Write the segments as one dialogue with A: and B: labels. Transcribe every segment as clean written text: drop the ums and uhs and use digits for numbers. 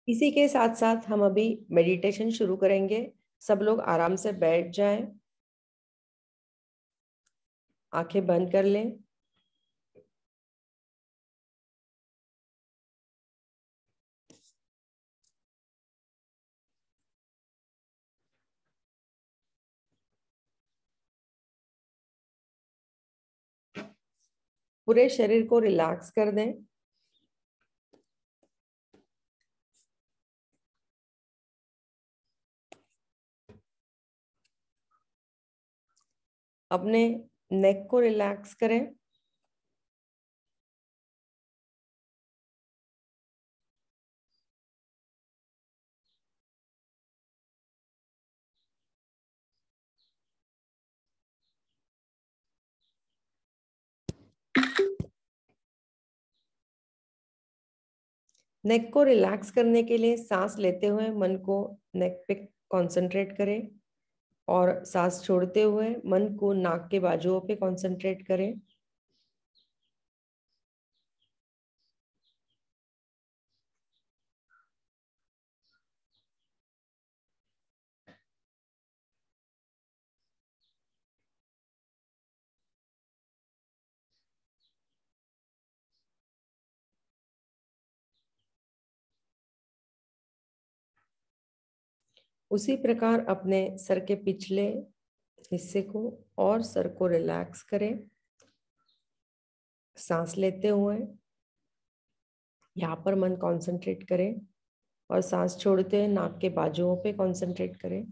A: इसी के साथ साथ हम अभी मेडिटेशन शुरू करेंगे। सब लोग आराम से बैठ जाएं, आंखें बंद कर लें। पूरे शरीर को रिलैक्स कर दें। अपने नेक को रिलैक्स करें। नेक को रिलैक्स करने के लिए सांस लेते हुए मन को नेक पे कंसंट्रेट करें और सांस छोड़ते हुए मन को नाक के बाजुओं पे कंसंट्रेट करें। उसी प्रकार अपने सर के पिछले हिस्से को और सर को रिलैक्स करें। सांस लेते हुए यहाँ पर मन कंसंट्रेट करें और सांस छोड़ते हुए नाक के बाजुओं पे कंसंट्रेट करें।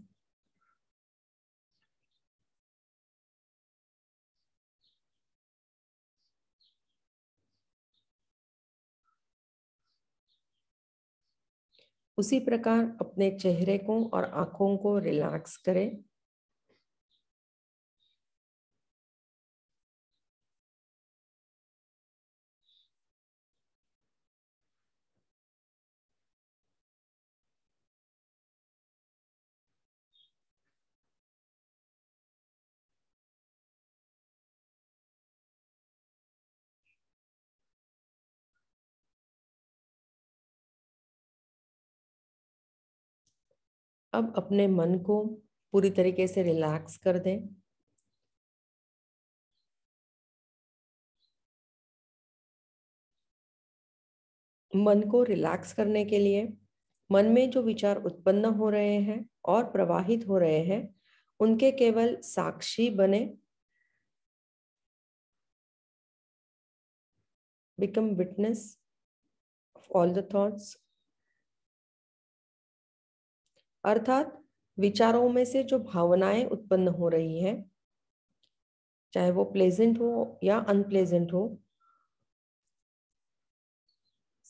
A: उसी प्रकार अपने चेहरे को और आंखों को रिलैक्स करें। अब अपने मन को पूरी तरीके से रिलैक्स कर दें। मन को रिलैक्स करने के लिए मन में जो विचार उत्पन्न हो रहे हैं और प्रवाहित हो रहे हैं उनके केवल साक्षी बने। Become witness of all the thoughts. अर्थात विचारों में से जो भावनाएं उत्पन्न हो रही हैं, चाहे वो प्लेजेंट हो या अनप्लेजेंट हो,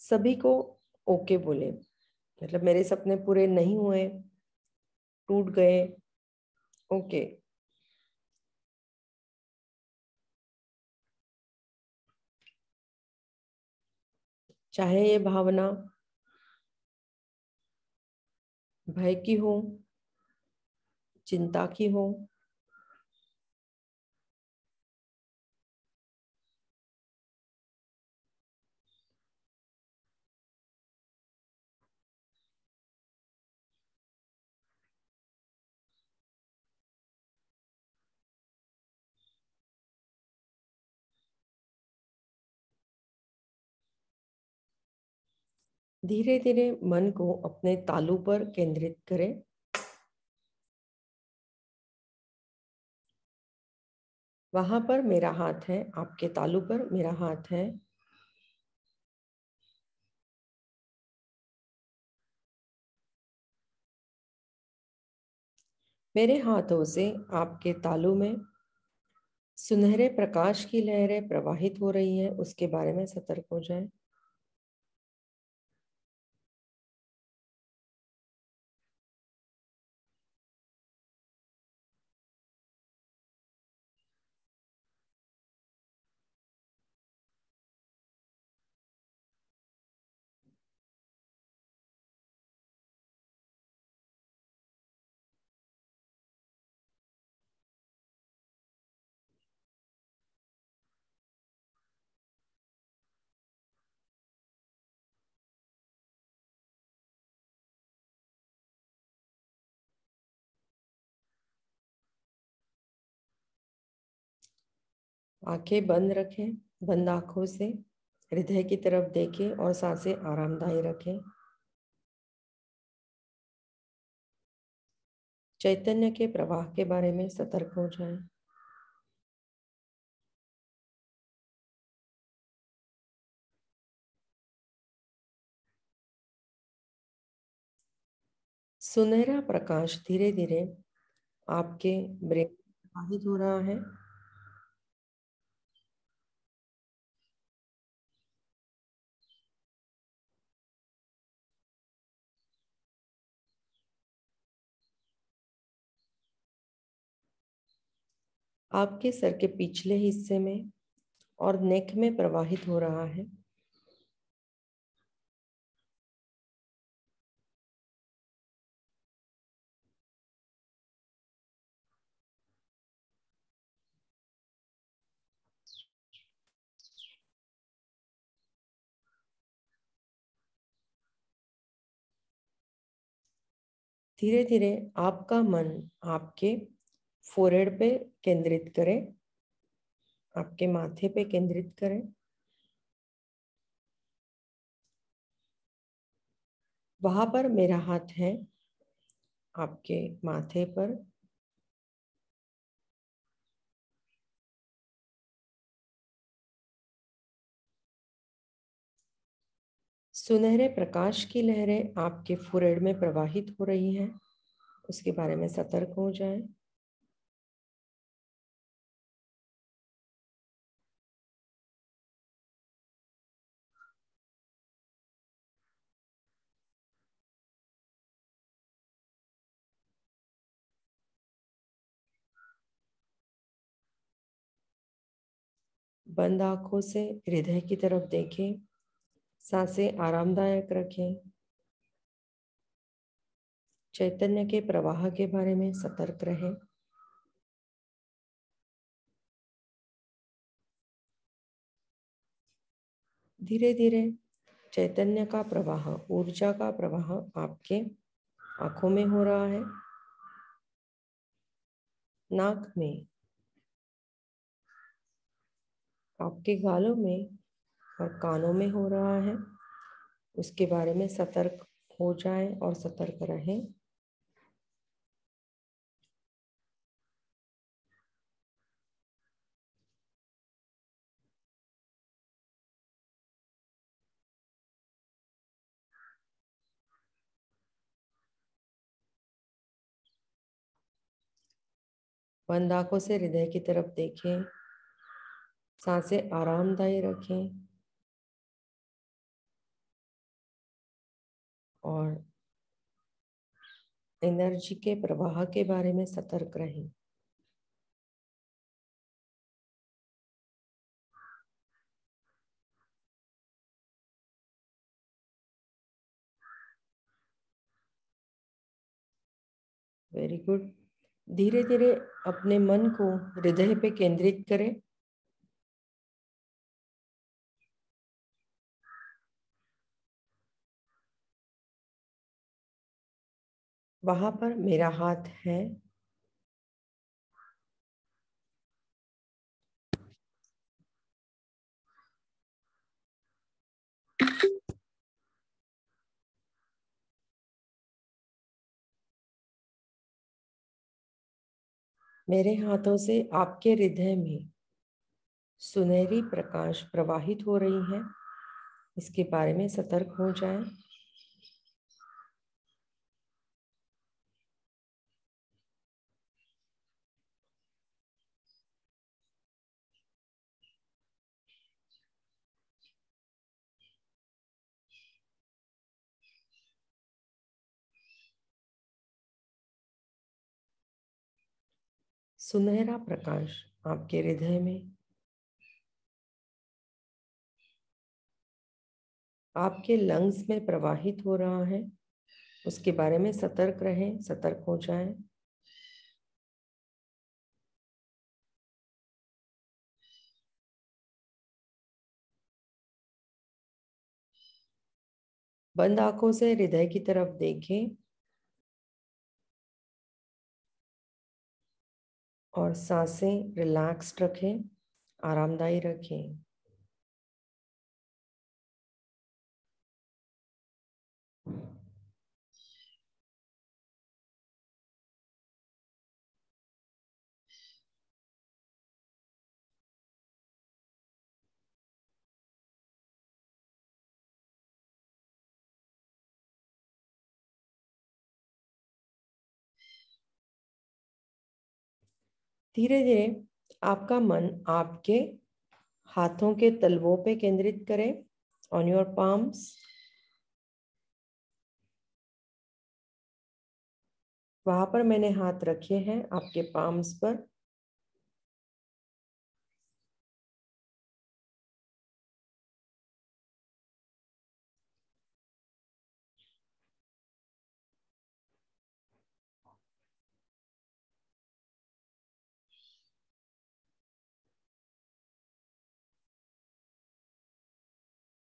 A: सभी को ओके बोले। मतलब मेरे सपने पूरे नहीं हुए, टूट गए, ओके। चाहे ये भावना भय की हो, चिंता की हो, धीरे धीरे मन को अपने तालू पर केंद्रित करें। वहां पर मेरा हाथ है, आपके तालू पर मेरा हाथ है। मेरे हाथों से आपके तालू में सुनहरे प्रकाश की लहरें प्रवाहित हो रही है, उसके बारे में सतर्क हो जाए। आंखें बंद रखें। बंद आंखों से हृदय की तरफ देखें और सांसें आरामदायी रखें। चैतन्य के प्रवाह के बारे में सतर्क हो जाएं। सुनहरा प्रकाश धीरे धीरे आपके ब्रेन में प्रवाहित हो रहा है। आपके सर के पिछले हिस्से में और नेक में प्रवाहित हो रहा है। धीरे धीरे आपका मन आपके फोrehead पे केंद्रित करें, आपके माथे पे केंद्रित करें। वहां पर मेरा हाथ है आपके माथे पर। सुनहरे प्रकाश की लहरें आपके फोrehead में प्रवाहित हो रही हैं, उसके बारे में सतर्क हो जाएं। बंद आंखों से हृदय की तरफ देखें। सांसें आरामदायक रखें। चैतन्य के प्रवाह के बारे में सतर्क रहें। धीरे धीरे चैतन्य का प्रवाह, ऊर्जा का प्रवाह आपके आंखों में हो रहा है, नाक में, आपके गालों में और कानों में हो रहा है। उसके बारे में सतर्क हो जाएं और सतर्क रहें। बंद आंखों से हृदय की तरफ देखें। सांसें आरामदायी रखें और एनर्जी के प्रवाह के बारे में सतर्क रहें। Very good. धीरे धीरे अपने मन को हृदय पे केंद्रित करें। वहां पर मेरा हाथ है। मेरे हाथों से आपके हृदय में सुनहरी प्रकाश प्रवाहित हो रही है, इसके बारे में सतर्क हो जाएं। सुनहरा प्रकाश आपके हृदय में, आपके लंग्स में प्रवाहित हो रहा है, उसके बारे में सतर्क रहें, सतर्क हो जाएं। बंद आंखों से हृदय की तरफ देखें और सांसें रिलैक्स्ड रखें। आरामदायी रखें। धीरे धीरे आपका मन आपके हाथों के तलवों पे केंद्रित करें, ऑन योर पाम्स। वहां पर मैंने हाथ रखे हैं आपके पाम्स पर।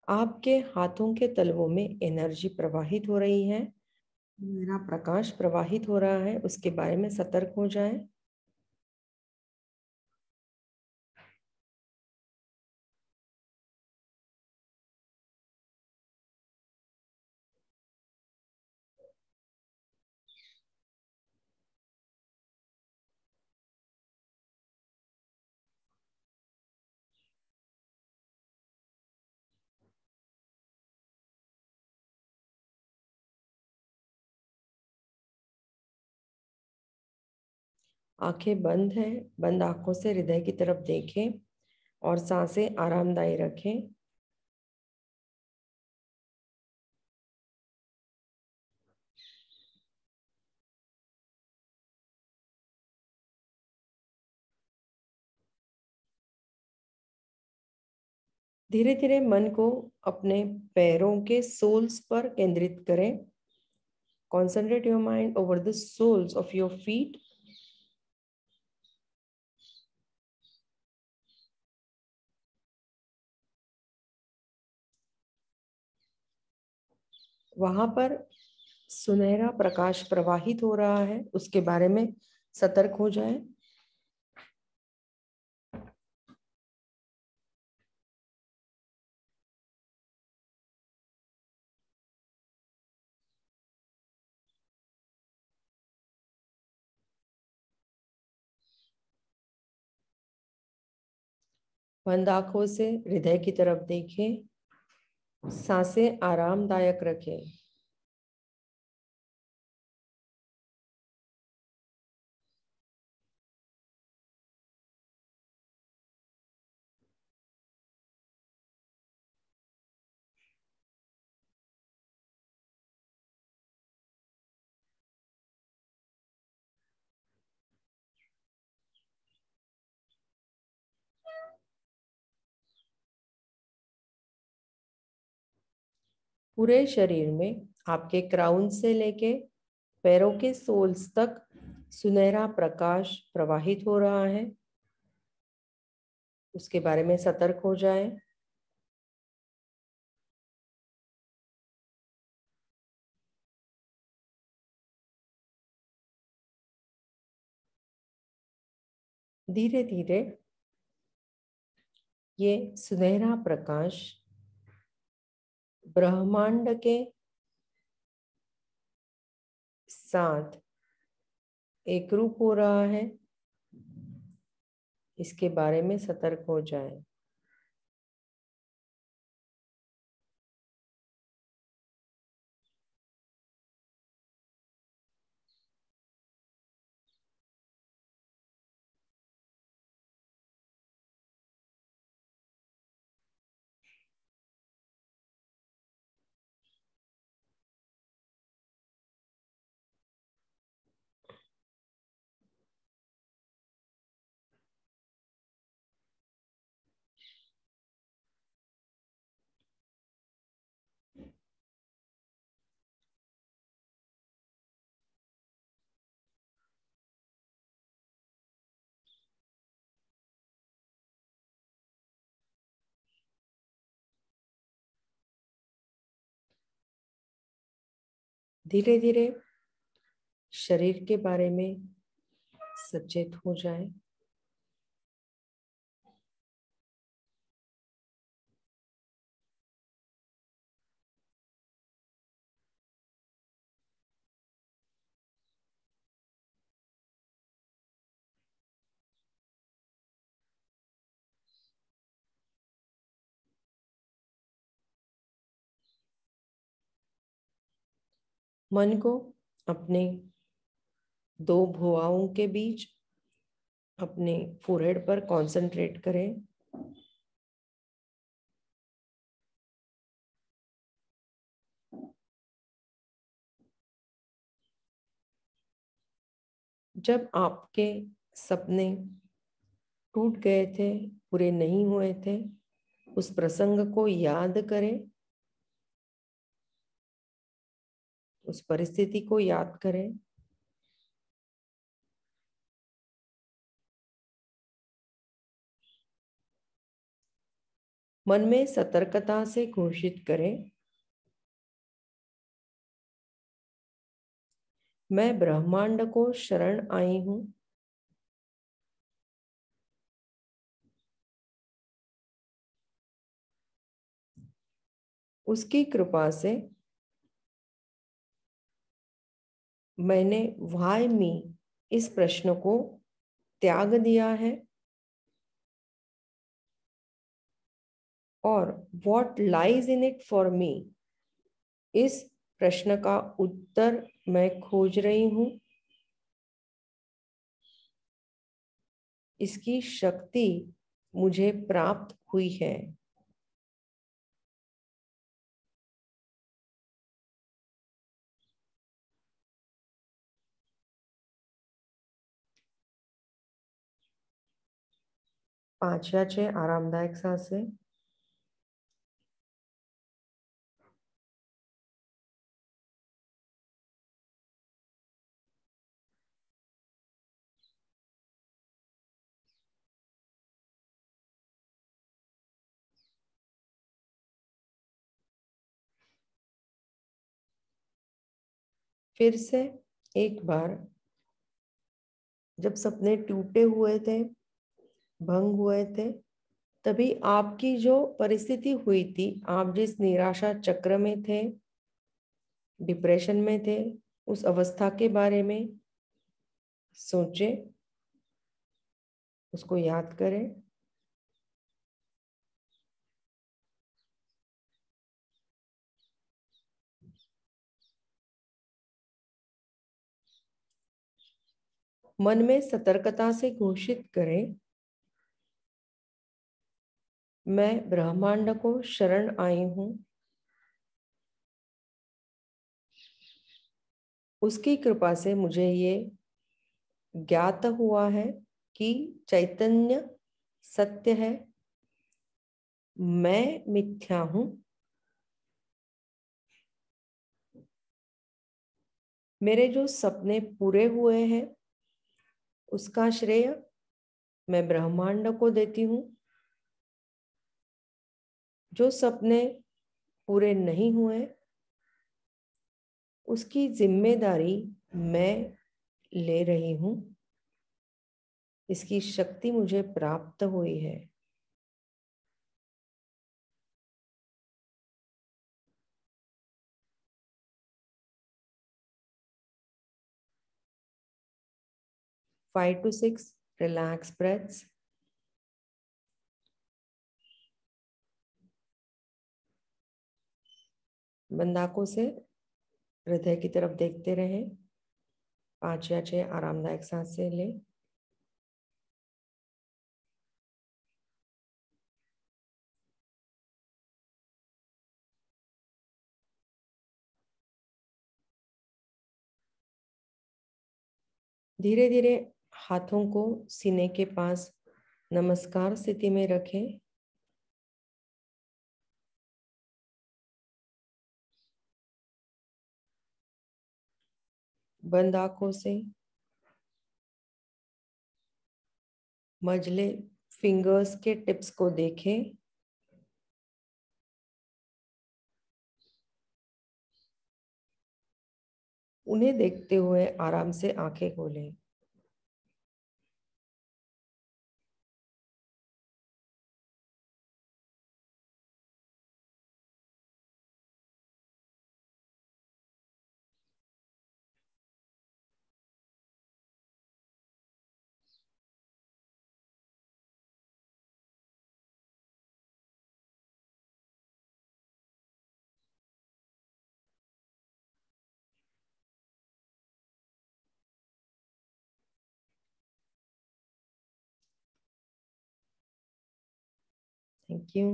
A: आपके हाथों के तलवों में एनर्जी प्रवाहित हो रही है, मेरा प्रकाश प्रवाहित हो रहा है, उसके बारे में सतर्क हो जाएं। आंखें बंद हैं, बंद आंखों से हृदय की तरफ देखें और सांसें आरामदायी रखें। धीरे धीरे मन को अपने पैरों के सोल्स पर केंद्रित करें। Concentrate your mind over the soles of your feet. वहां पर सुनहरा प्रकाश प्रवाहित हो रहा है, उसके बारे में सतर्क हो जाएं। बंद आंखों से हृदय की तरफ देखें, सांसें आरामदायक रखें। पूरे शरीर में आपके क्राउन से लेके पैरों के सोल्स तक सुनहरा प्रकाश प्रवाहित हो रहा है, उसके बारे में सतर्क हो जाएं। धीरे धीरे ये सुनहरा प्रकाश ब्रह्मांड के साथ एकरूप हो रहा है, इसके बारे में सतर्क हो जाएं। धीरे धीरे शरीर के बारे में सचेत हो जाएं। मन को अपने दो भुआओं के बीच अपने फोरहेड पर कंसंट्रेट करें। जब आपके सपने टूट गए थे, पूरे नहीं हुए थे, उस प्रसंग को याद करें, उस परिस्थिति को याद करें। मन में सतर्कता से घोषित करें, मैं ब्रह्मांड को शरण आई हूं। उसकी कृपा से मैंने व्हाई मी इस प्रश्न को त्याग दिया है और what lies in it for me इस प्रश्न का उत्तर मैं खोज रही हूं। इसकी शक्ति मुझे प्राप्त हुई है। पांच या छह आरामदायक सांसें। फिर से एक बार, जब सपने टूटे हुए थे, भंग हुए थे, तभी आपकी जो परिस्थिति हुई थी, आप जिस निराशा चक्र में थे, डिप्रेशन में थे, उस अवस्था के बारे में सोचें, उसको याद करें। मन में सतर्कता से घोषित करें, मैं ब्रह्मांड को शरण आई हूं। उसकी कृपा से मुझे ये ज्ञात हुआ है कि चैतन्य सत्य है, मैं मिथ्या हूं। मेरे जो सपने पूरे हुए हैं, उसका श्रेय मैं ब्रह्मांड को देती हूँ। जो सपने पूरे नहीं हुए, उसकी जिम्मेदारी मैं ले रही हूँ। इसकी शक्ति मुझे प्राप्त हुई है। Five to six relax breaths. बंद आंखों से हृदय की तरफ देखते रहें। पांच या छह आरामदायक सांसें लें। धीरे धीरे हाथों को सीने के पास नमस्कार स्थिति में रखें। बंद आंखों से मझले फिंगर्स के टिप्स को देखें। उन्हें देखते हुए आराम से आंखें खोलें। Thank you.